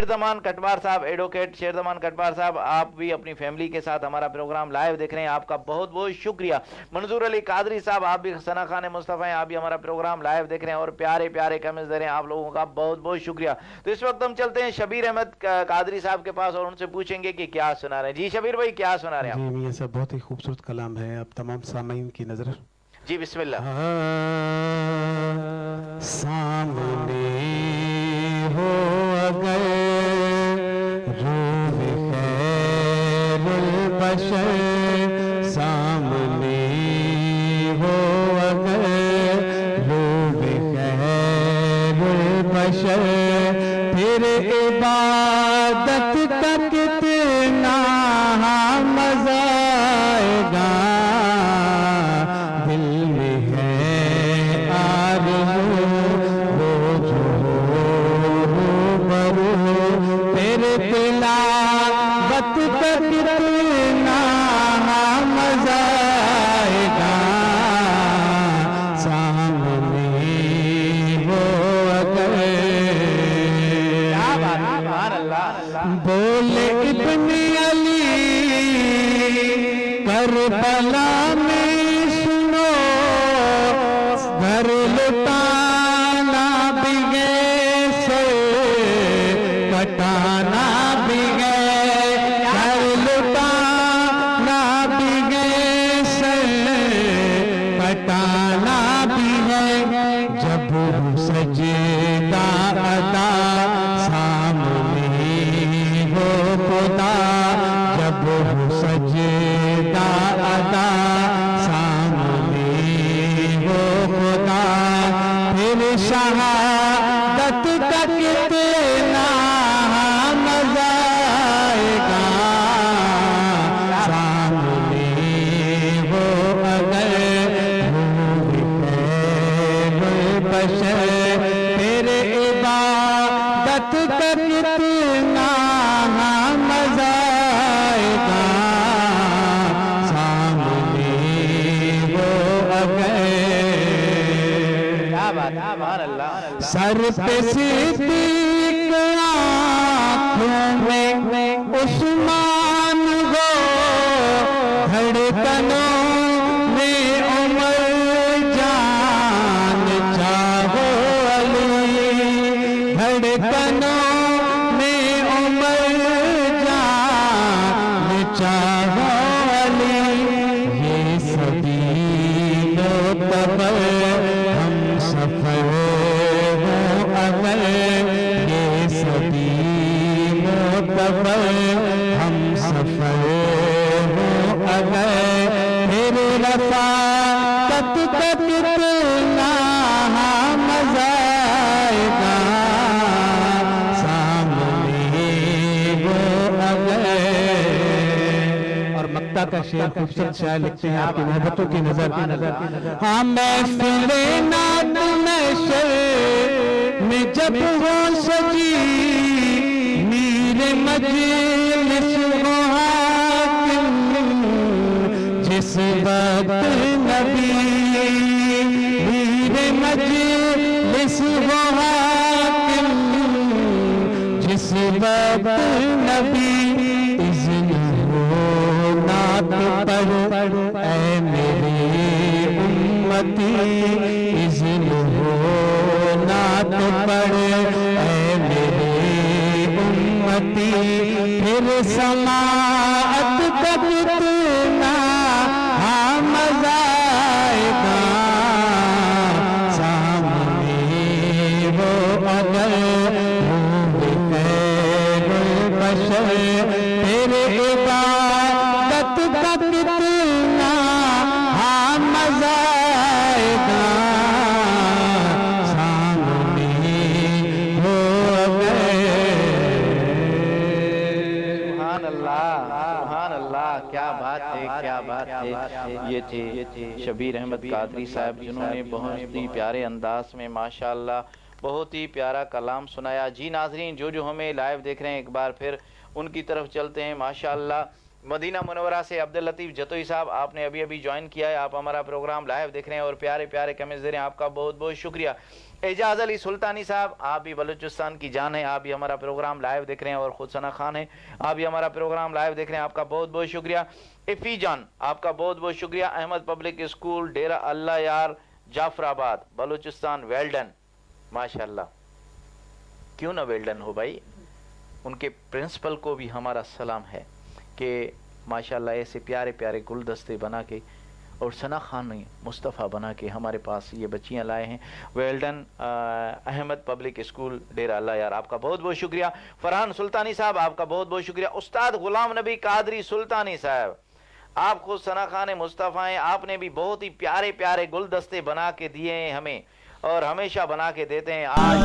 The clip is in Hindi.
शेरजमान कटवार साहब, एडवोकेट शेरजमान कटवार साहब, आप भी अपनी फैमिली के साथ हमारा प्रोग्राम लाइव देख रहे हैं, आपका बहुत बहुत शुक्रिया। मंजूर अली कादरी साहब, आप भी सना खान मुस्तफ़ा हैं, आप भी हमारा प्रोग्राम लाइव देख रहे हैं और प्यारे प्यारे कमेंट्स दे रहे हैं, आप लोगों का बहुत बहुत शुक्रिया। तो इस वक्त हम चलते हैं शबीर अहमद कादरी साहब के पास और उनसे पूछेंगे कि क्या सुना रहे हैं। जी शबीर भाई, क्या सुना रहे हैं? जी मियां साहब, बहुत ही खूबसूरत कलाम है, अब तमाम सामीन की नजर। जी बिस्मिल्लाह। सामने हो अगर रूह खैरुल बशर, सामने हो अगर रूह खैरुल बशर, फिर इबादत का कितना मजा आएगा। दिल में है आरज़ू वो जो रूबरू, तेरे तिलावत का कितना मजा आएगा। सामने वो अगर बोले इब्ने अली करबला में सुनो, घर लुटाना भी गए से कटाना भी गए, घर लुटाना भी गए से कटाना भी है। जब सजदा अदा सामने हो खुदा, जब सजदा अदा सामने हो खुदा, फिर शहादत का कितना मजा आएगा। सामने हो अगर बशर, तेरे इबादत का कितना मजा आएगा। सामने हो अगर सर पे सिद्दीक, आँखों में उस्मान हो, धड़कनों में उमर जान चाहो अली, धड़कनों में उमर जान चाहो अली। ये सभी मोतबर हम सफर हो अगर, ये सभी मोतबर हम सफर हो अगर, फिर रफ़ाक़त का कितना मजा आएगा। सामने हो अगर। और मक्ता का शेर खूबसूरत शायर लिखते हैं आपकी मोहब्बतों की नजर। हाँ महफ़िले नात नशर में जब वो सजी, मीरे मजलिस वो हाकिम, जिस वक्त नबी, मीरे मजलिस वो हाकिम, जिस वक्त नबी, इज़्न हो नात पर ऐ मेरी उम्मती, इज़्न हो नात पर ऐ मेरी उम्मती, फिर समाअत का कितना मजा आएगा। सामने हो अगर रूह खैरुल बशर, तेरे इबादत का कितना मजा आएगा। सामने हो अगर। सुभान अल्लाह, क्या बात है, क्या बात है। ये थे शबीर अहमद कादरी साहब, जिन्होंने बहुत ही प्यारे अंदाज में माशाअल्लाह बहुत ही प्यारा कलाम सुनाया। जी नाजरीन, जो हमें लाइव देख रहे हैं, एक बार फिर उनकी तरफ चलते हैं। माशाअल्लाह मदीना मुनव्वरा से अब्दुल लतीफ़ जतोई साहब, आपने अभी अभी ज्वाइन किया है, आप हमारा प्रोग्राम लाइव देख रहे हैं और प्यारे प्यारे कमेंट्स दे रहे हैं, आपका बहुत बहुत शुक्रिया। एजाज अली सुल्तानी साहब, आप भी बलूचिस्तान की जान है, आप भी हमारा प्रोग्राम लाइव देख रहे हैं। और खुद सना खान है, आप भी हमारा प्रोग्राम लाइव देख रहे हैं, आपका बहुत बहुत शुक्रिया। इफ़ी जान, आपका बहुत बहुत शुक्रिया। अहमद पब्लिक स्कूल डेरा अल्लाह यार जाफराबाद बलूचिस्तान, वेल्डन, माशाल्लाह। क्यों ना वेल्डन हो भाई, उनके प्रिंसिपल को भी हमारा सलाम है कि माशाल्लाह ऐसे प्यारे प्यारे गुलदस्ते बना के और सना खान ने मुस्तफ़ा बना के हमारे पास ये बच्चियां लाए हैं। वेल्डन अहमद पब्लिक स्कूल डेरा अल्लाह यार, आपका बहुत बहुत शुक्रिया। फरहान सुल्तानी साहब, आपका बहुत बहुत शुक्रिया। उस्ताद गुलाम नबी कादरी सुल्तानी साहब, आप खुद सना खान मुस्तफ़ा हैं, आपने भी बहुत ही प्यारे प्यारे गुलदस्ते बना के दिए हैं हमें और हमेशा बना के देते हैं। आज